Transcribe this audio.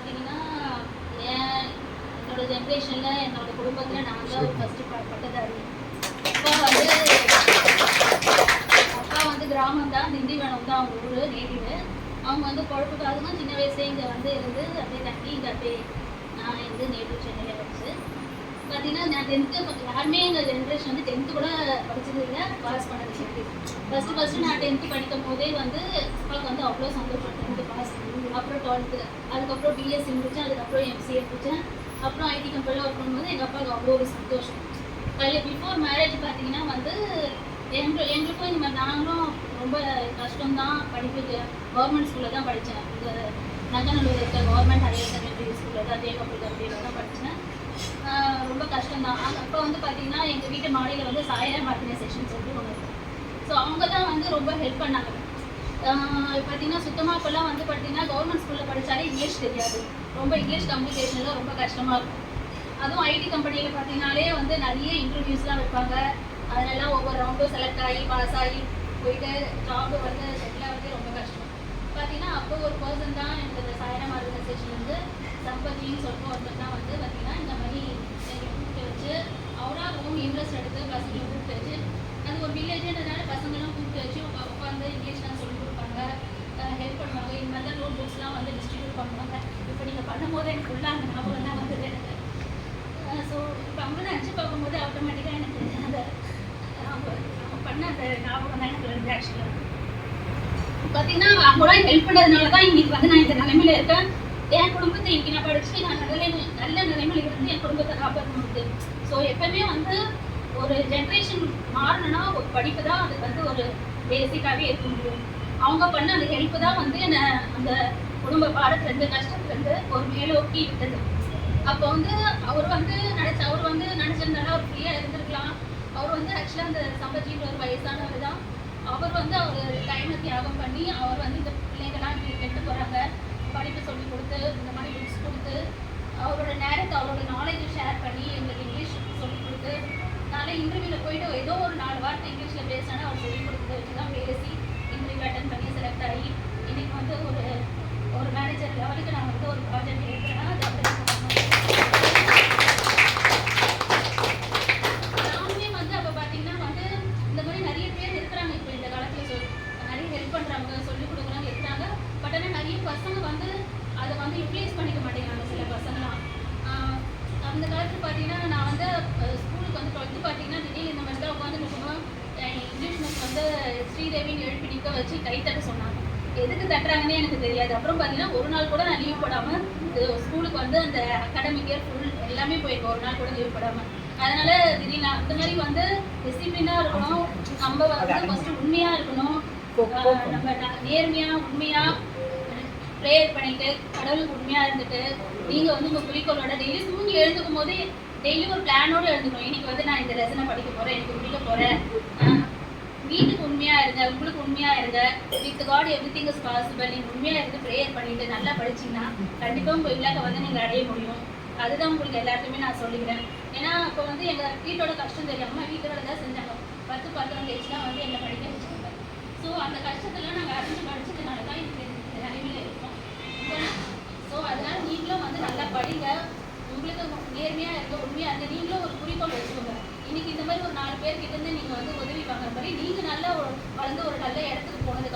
பார்த்தீங்கன்னா என்னோட ஜென்ரேஷனில் என்னோட குடும்பத்தில் நான் தான் ஃபஸ்ட்டு பட்டதாரி. அப்பா வந்து கிராமம் தான், திண்டிவனம் தான் அவங்க ஊர் நேட்டிவு. அவங்க வந்து பொழப்புக்காக சின்ன வயசுலேயே இங்கே வந்து இருந்து அப்படியே தங்கி இங்கே அப்படியே நான் வந்து நேட்டிவ் சென்னையில் படிச்சு பார்த்தீங்கன்னா நான் 10th யாருமே எங்கள் ஜென்ரேஷன் வந்து 10th கூட படித்தது இல்லை, பாஸ் பண்ணது சொல்லி ஃபஸ்ட்டு நான் 10th படிக்கும் போதே வந்து அப்பாவுக்கு வந்து அவ்வளோ சந்தோஷம் 10th பாஸ். அப்புறம் 12th, அதுக்கப்புறம் பிஎஸ்சி முடித்தேன், அதுக்கப்புறம் எம்சிஏ முடித்தேன், அப்புறம் ஐடி கம்பெனியில் ஒர்க் பண்ணும்போது எங்கள் அப்பாவுக்கு அவ்வளோ ஒரு சந்தோஷம். அதில் பிஃபோர் மேரேஜ் பார்த்தீங்கன்னா வந்து எங்களுக்கும் இந்த மாதிரி நாங்களும் ரொம்ப கஷ்டம்தான். படிப்புக்கு கவர்மெண்ட் ஸ்கூலில் தான் படித்தேன். இந்த நங்கநல்லூர் இருக்க கவர்மெண்ட் ஹையர் செகண்டரி ஸ்கூலில் தான் தேக்கப்பள்ளி தான் படித்தேன். ரொம்ப கஷ்டம்தான். அப்போ வந்து பார்த்தீங்கன்னா எங்கள் வீட்டு மாடியில் வந்து சாயரம் ஆர்கனைசேஷன் சொல்லிட்டு ஒன்று இருக்குது. ஸோ அவங்க தான் வந்து ரொம்ப ஹெல்ப் பண்ணாங்க. பார்த்தீங்கன்னா சுத்தமாக இப்போல்லாம் வந்து பார்த்தீங்கன்னா கவர்மெண்ட் ஸ்கூலில் படித்தாலே இங்கிலீஷ் தெரியாது, ரொம்ப இங்கிலீஷ் கம்யூனிகேஷனில் ரொம்ப கஷ்டமாக இருக்கும். அதுவும் ஐடி கம்பெனியில் பார்த்தீங்கன்னாலே வந்து நிறைய இன்டர்வியூஸ்லாம் வைப்பாங்க. அதெல்லாம் ஒவ்வொரு ரவுண்டும் செலக்ட் ஆகி பாஸ் ஆகி போயிட்டு ஜாப் வந்து செட்டில் ஆகிறது ரொம்ப கஷ்டம். பார்த்தீங்கன்னா அப்போ ஒரு பர்சன் தான் எனக்கு இந்த சாயரம் ஆர்கனைசேஷன் வந்து சம்பத்தின்னு சொல்லிட்டு ஒருத்தர் தான் வந்து பார்த்தீங்கன்னா இந்த மாதிரி எங்களை கூப்பிட்டு வச்சு அவராக ரொம்ப இன்ட்ரெஸ்ட் எடுத்து பசங்களை கூப்பிட்டு வச்சு, அது ஒரு வில்லேஜ்ன்றதுனால பசங்கள்லாம் கூப்பிட்டு வச்சு உட்காந்து இங்கிலீஷ்லாம் சொல்லிக் கொடுப்பாங்க, ஹெல்ப் பண்ணுவாங்க. இந்த மாதிரி தான் நோட் புக்ஸ்லாம் வந்து டிஸ்ட்ரிபியூட் பண்ணுவாங்க. இப்போ நீங்கள் பண்ணும்போது எனக்கு ஃபுல்லாக அந்த ஞாபகம் தான் வந்தது எனக்கு. ஸோ இப்போ அவங்க நினச்சி பார்க்கும்போது ஆட்டோமேட்டிக்காக எனக்கு அந்த அவங்க பண்ண அந்த ஞாபகம் தான் எனக்கு வந்து ஆக்சுவலாக பார்த்தீங்கன்னா அவங்களோட ஹெல்ப் பண்ணுறதுனால தான் இன்றைக்கி வந்து நான் இந்த நிலைமையில் இருக்கேன். என் குடும்பத்தை இன்றைக்கி நான் படித்து நான் நல்ல நிலைமையில் இருந்து என் குடும்பத்தை காப்பாற்ற முடியுது. ஸோ எப்பவுமே வந்து ஒரு ஜென்ரேஷன் மாறணும்னா ஒரு படிப்பு தான் அதுக்கு வந்து ஒரு பேசிக்காகவே இருக்க முடியும். அவங்க பண்ண அந்த ஹெல்ப்பு தான் வந்து என்னை அந்த குடும்ப பாடத்துலேருந்து கஷ்டத்துலேருந்து ஒரு மேலோக்கி விட்டது. அப்போ வந்து அவர் வந்து நினச்சிருந்தாலும் அவர் ஃப்ரீயாக இருந்திருக்கலாம். அவர் வந்து ஆக்சுவலாக அந்த சம்பஜின்ற ஒரு வயசானவர் தான். அவர் வந்து அவர் டைமை தியாகம் பண்ணி அவர் வந்து இந்த பிள்ளைங்கள்லாம் இப்படி கெட்டு போகிறாங்க படிப்பு சொல்லி கொடுத்து இந்த மாதிரி புக்ஸ் கொடுத்து அவரோட நேரத்தை அவரோட நாலேஜை ஷேர் பண்ணி எங்களுக்கு இங்கிலீஷ் சொல்லிக் கொடுத்து நாளை இன்டர்வியூவில் போயிட்டு ஏதோ ஒரு 4 வார்த்தை இங்கிலீஷில் பேசினா அவர் சொல்லிக் கொடுத்ததை வச்சு தான் பேசி இன்டர்வியூ அட்டன் பண்ணி செலக்ட் ஆகி இன்றைக்கி வந்து ஒரு மேனேஜர் லெவலுக்கு நான் வந்து ஒரு ப்ராஜெக்ட் எடுக்கிறேன்னா அது அப்படி நானுமே வந்து அப்போ பார்த்தீங்கன்னா வந்து இந்த மாதிரி நிறைய பேர் இருக்கிறாங்க. இப்போ இந்த காலத்தில் நிறைய ஹெல்ப் பண்ணுறாங்க, சொல்லிக் கொடுக்குறாங்க இருக்கிறாங்க. பட் ஆனால் நிறைய பசங்க வந்து அதை வந்து யூட்டிலைஸ் பண்ணிக்க மாட்டேங்கிறாங்க. சில பசங்களாம் அந்த காலத்தில் பார்த்தீங்கன்னா நான் வந்து ஸ்கூலுக்கு வந்து 12th பார்த்தீங்கன்னா திடீர்னு இந்த மாதிரி தான் உட்காந்து நிற்கணும். இங்கிலீஷ் மிஸ் வந்து ஸ்ரீதேவின்னு எழுப்பி நிற்க வச்சு கை தட்ட சொன்னாங்க. எதுக்கு தட்டுறாங்கன்னே எனக்கு தெரியாது. அப்புறம் பார்த்தீங்கன்னா ஒரு நாள் கூட நான் லீவ் போடாமல் ஸ்கூலுக்கு வந்து அந்த அகாடமிக் இயர் ஃபுல் எல்லாமே போயிருக்கோம், ஒரு நாள் கூட லீவ் போடாமல். அதனால திடீர்னு அந்த மாதிரி வந்து டிசிப்ளினாக இருக்கணும். நம்ம வந்து ஃபஸ்ட்டு உண்மையாக இருக்கணும். நம்ம நேர்மையாக உண்மையாக ப்ரேயர் பண்ணிட்டு கடவுளுக்கு உண்மையாக இருந்துட்டு நீங்கள் வந்து உங்கள் குறிக்கோளோட டெய்லி தூங்கி எழுந்துக்கும் போது டெய்லி ஒரு பிளானோடு எழுந்துக்கணும். இன்னைக்கு வந்து நான் இந்த லெசனை படிக்க போகிறேன், எனக்கு முடிக்க போகிறேன். வீட்டுக்கு உண்மையாக இருங்க, உங்களுக்கு உண்மையாக இருங்க. With God everything is possible. நீங்கள் உண்மையாக இருந்து ப்ரேயர் பண்ணிட்டு நல்லா படிச்சிங்கன்னா கண்டிப்பாக உங்கள் இலக்கை வந்து நீங்கள் அடைய முடியும். அதுதான் உங்களுக்கு எல்லாருக்குமே நான் சொல்லிக்கிறேன். ஏன்னா இப்போ வந்து எங்கள் வீட்டோட கஷ்டம் தெரியாமல் வீட்டோட தான் செஞ்சாங்க. 10-11 வயசுலாம் வந்து என்னை படிக்க வச்சாங்க. ஸோ அந்த கஷ்டத்தெல்லாம் நாங்கள் அறிஞ்சு படிச்சதுனால தான் இந்த நிலைமையில் இருக்கோம். ஸோ அதனால் நீங்களும் வந்து நல்லா படிங்க, உங்களுக்கு நேர்மையாக இருக்க உண்மையாக இருக்க நீங்களும் ஒரு குறிக்கோள் வச்சுக்கோங்க. இன்றைக்கி இந்த மாதிரி ஒரு 4 பேர்கிட்ட இருந்து நீங்கள் வந்து உதவி வாங்குற மாதிரி நீங்கள் நல்லா வளர்ந்து ஒரு நல்ல இடத்துக்கு போனதுக்கு